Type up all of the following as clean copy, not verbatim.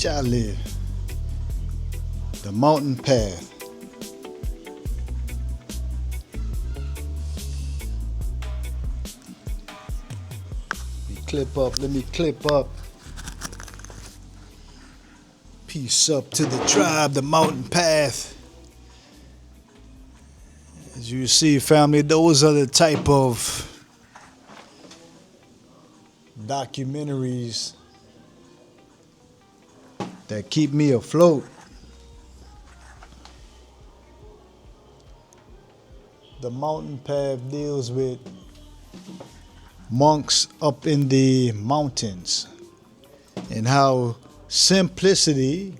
Expatlife, the mountain path. Let me clip up. Peace up to the tribe, the mountain path. As you see, family, those are the type of documentaries that keep me afloat. The mountain path deals with monks up in the mountains and how simplicity,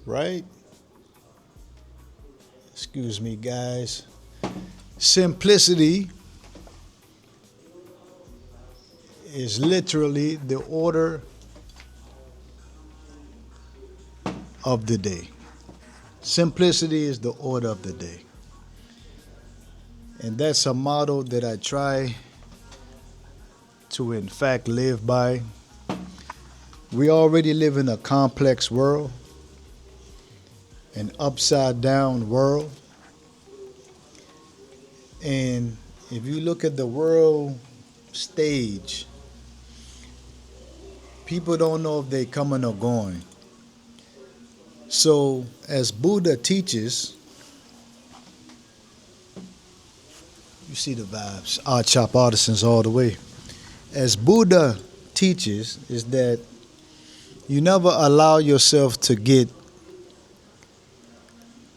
right? Excuse me, guys. Simplicity is literally the order of the day. Simplicity is the order of the day. And that's a motto that I try to, in fact, live by. We already live in a complex world, an upside down world. And if you look at the world stage, people don't know if they're coming or going. So, as Buddha teaches, you see the vibes, art shop artisans all the way. As Buddha teaches, is that you never allow yourself to get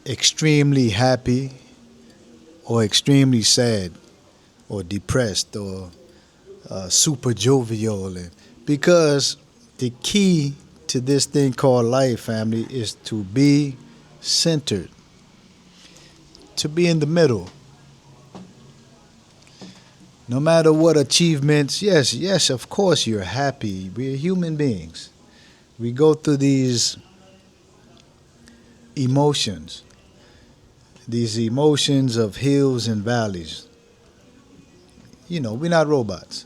extremely happy or extremely sad or depressed or super jovial. Because the key to this thing called life, family, is to be centered, to be in the middle. No matter what achievements, yes, of course you're happy. We're human beings. We go through these emotions of hills and valleys. We're not robots.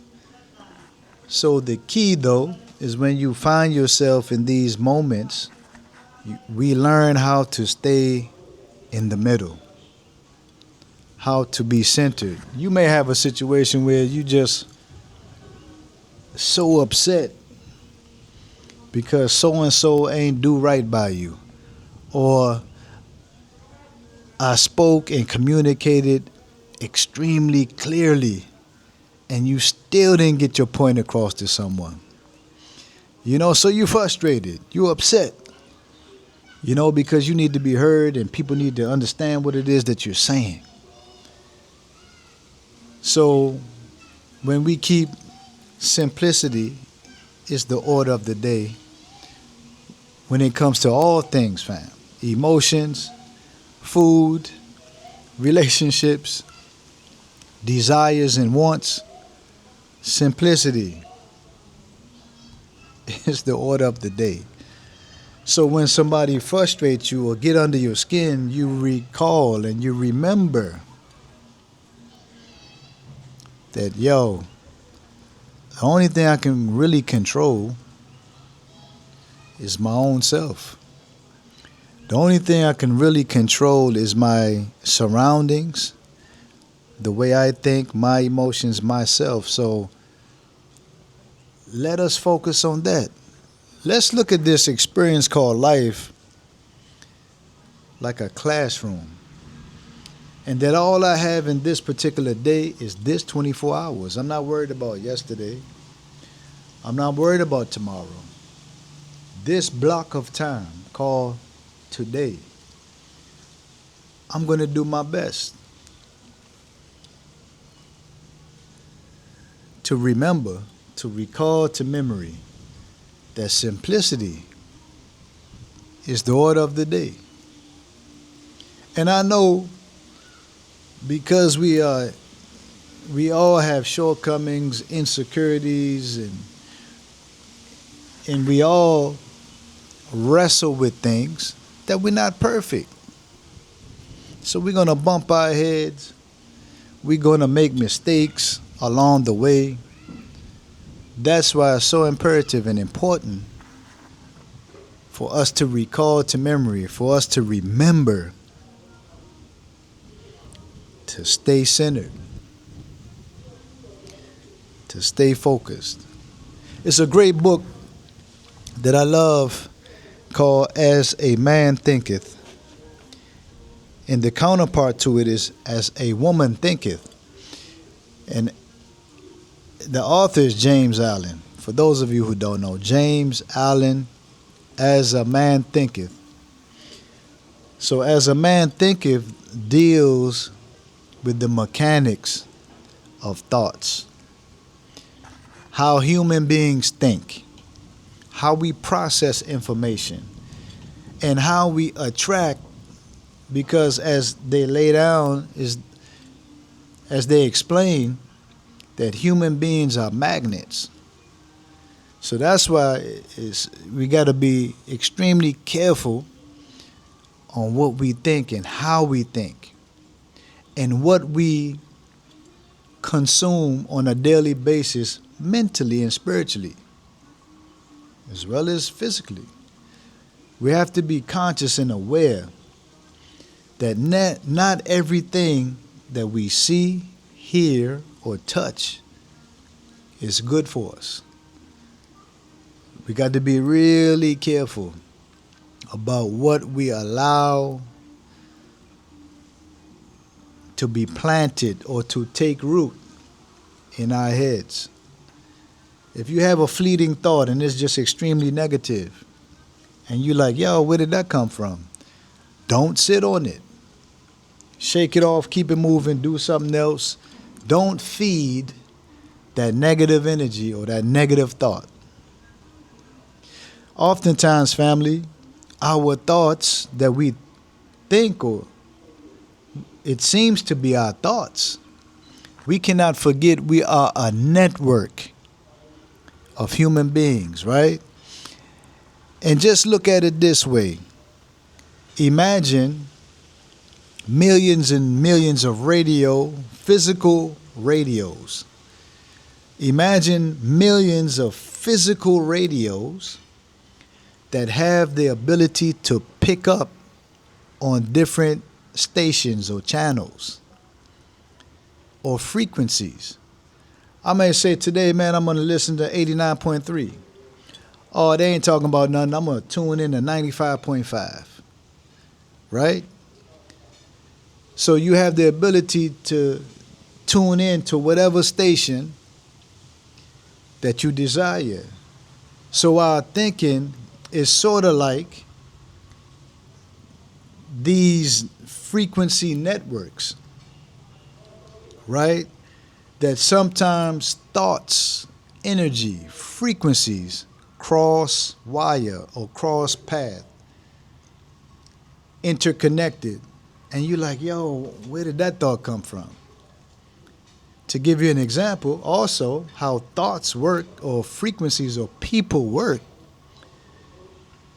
So the key, though, is when you find yourself in these moments, we learn how to stay in the middle, how to be centered. You may have a situation where you just so upset because so-and-so ain't do right by you, or I spoke and communicated extremely clearly and you still didn't get your point across to someone. So you're frustrated, you're upset, because you need to be heard and people need to understand what it is that you're saying. So when we keep simplicity is the order of the day when it comes to all things, fam. Emotions, food, relationships, desires and wants. Simplicity is the order of the day. So when somebody frustrates you or get under your skin, you recall and you remember that, the only thing I can really control is my own self. The only thing I can really control is my surroundings, the way I think, my emotions, myself. So let us focus on that. Let's look at this experience called life like a classroom. And that all I have in this particular day is this 24 hours. I'm not worried about yesterday. I'm not worried about tomorrow. This block of time called today, I'm going to do my best to remember, to recall to memory that simplicity is the order of the day. And I know because we all have shortcomings, insecurities, and we all wrestle with things that we're not perfect. So we're gonna bump our heads. We're gonna make mistakes along the way. That's why it's so imperative and important for us to recall to memory, for us to remember to stay centered, to stay focused. It's a great book that I love called As a Man Thinketh. And the counterpart to it is As a Woman Thinketh. And the author is James Allen. For those of you who don't know, James Allen, As a Man Thinketh. So As a Man Thinketh deals with the mechanics of thoughts, how human beings think, how we process information, and how we attract, because as they lay down, as they explain, that human beings are magnets. So that's why we got to be extremely careful on what we think and how we think and what we consume on a daily basis mentally and spiritually, as well as physically. We have to be conscious and aware that not everything that we see, hear, or touch is good for us. We got to be really careful about what we allow to be planted or to take root in our heads. If you have a fleeting thought and it's just extremely negative, and you're like, yo, where did that come from? Don't sit on it. Shake it off, keep it moving, do something else. Don't feed that negative energy or that negative thought. Oftentimes, family, our thoughts that we think, or it seems to be our thoughts, we cannot forget we are a network of human beings, right? And just look at it this way. Imagine millions and millions of physical radios. Imagine millions of physical radios that have the ability to pick up on different stations or channels or frequencies. I may say today, man, I'm going to listen to 89.3. Oh, they ain't talking about nothing. I'm going to tune in to 95.5. Right? So you have the ability to tune in to whatever station that you desire. So our thinking is sort of like these frequency networks, right? That sometimes thoughts, energy, frequencies cross wire or cross path, interconnected. And you're like, yo, where did that thought come from? To give you an example, also, how thoughts work or frequencies or people work,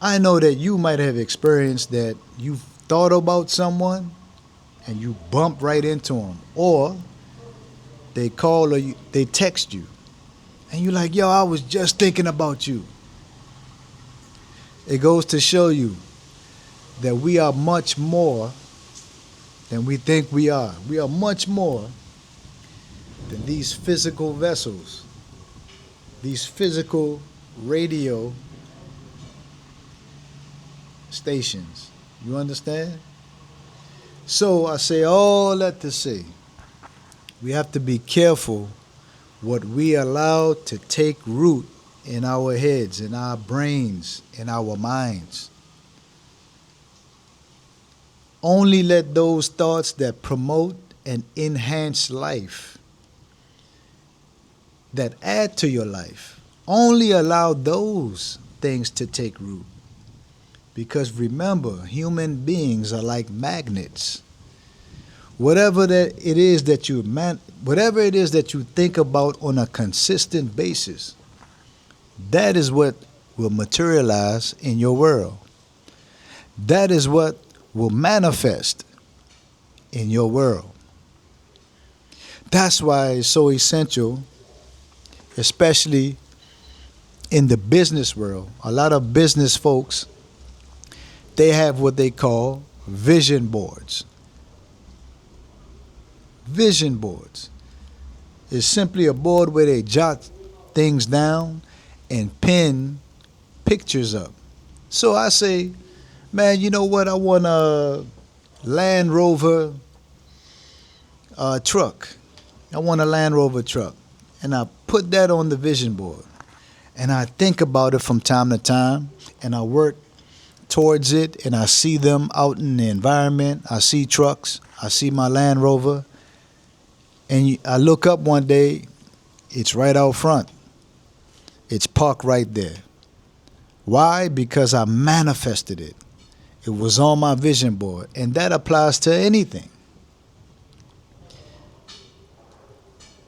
I know that you might have experienced that you've thought about someone and you bump right into them. Or they call or they text you. And you're like, yo, I was just thinking about you. It goes to show you that we are much more than we think we are. We are much more then these physical vessels, these physical radio stations. You understand? So I say all that to say, we have to be careful what we allow to take root in our heads, in our brains, in our minds. Only let those thoughts that promote and enhance life, that add to your life, only allow those things to take root. Because remember, human beings are like magnets. Whatever it is that you think about on a consistent basis, that is what will materialize in your world. That is what will manifest in your world. That's why it's so essential, especially in the business world. A lot of business folks, they have what they call vision boards. Vision boards is simply a board where they jot things down and pin pictures up. So I say, man, you know what? I want a Land Rover truck. I want a Land Rover truck. And I put that on the vision board. And I think about it from time to time. And I work towards it. And I see them out in the environment. I see trucks. I see my Land Rover. And I look up one day. It's right out front. It's parked right there. Why? Because I manifested it. It was on my vision board. And that applies to anything.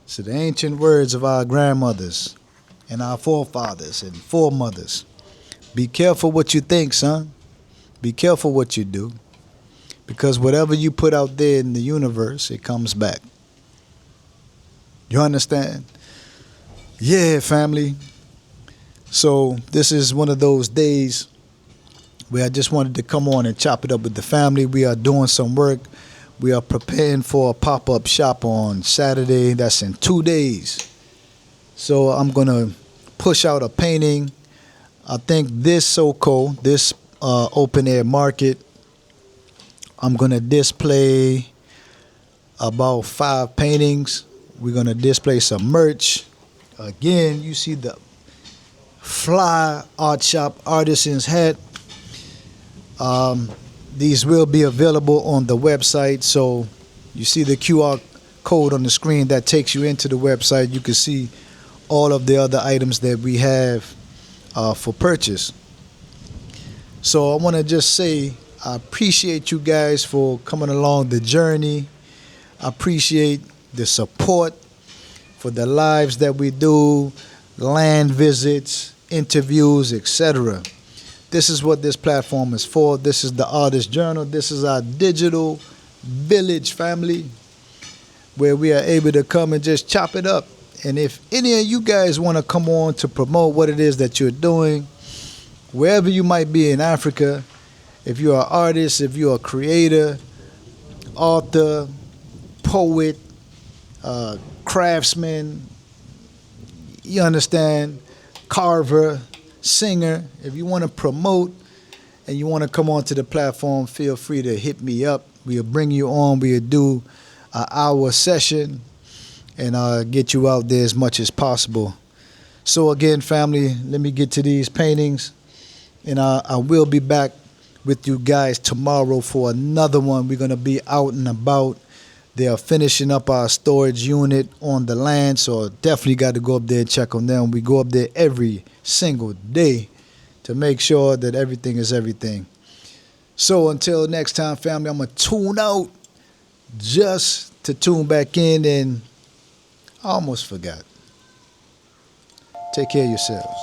So the ancient words of our grandmothers and our forefathers and foremothers. Be careful what you think, son. Be careful what you do. Because whatever you put out there in the universe, it comes back. You understand? Yeah, family. So this is one of those days where I just wanted to come on and chop it up with the family. We are doing some work. We are preparing for a pop-up shop on Saturday. That's in 2 days. So I'm going to push out a painting. I think this SoCo, this open air market, I'm going to display about 5 paintings. We're going to display some merch. Again, you see the fly art shop artisan's hat. These will be available on the website. So you see the QR code on the screen that takes you into the website. You can see all of the other items that we have for purchase. So I want to just say I appreciate you guys for coming along the journey. I appreciate the support for the lives that we do, land visits, interviews, etc. This is what this platform is for. This is the Artist Journal. This is our digital village, family, where we are able to come and just chop it up. And if any of you guys want to come on to promote what it is that you're doing, wherever you might be in Africa, if you're an artist, if you're a creator, author, poet, craftsman, you understand, carver, singer, if you want to promote and you want to come onto the platform, feel free to hit me up. We'll bring you on. We'll do an hour session and get you out there as much as possible. So again, family, let me get to these paintings, and I will be back with you guys tomorrow for another one. We're going to be out and about. They are finishing up our storage unit on the land, so definitely got to go up there and check on them. We go up there every single day to make sure that everything is everything. So until next time, family, I'm going to tune out just to tune back in, and I almost forgot. Take care of yourselves.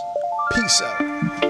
Peace out.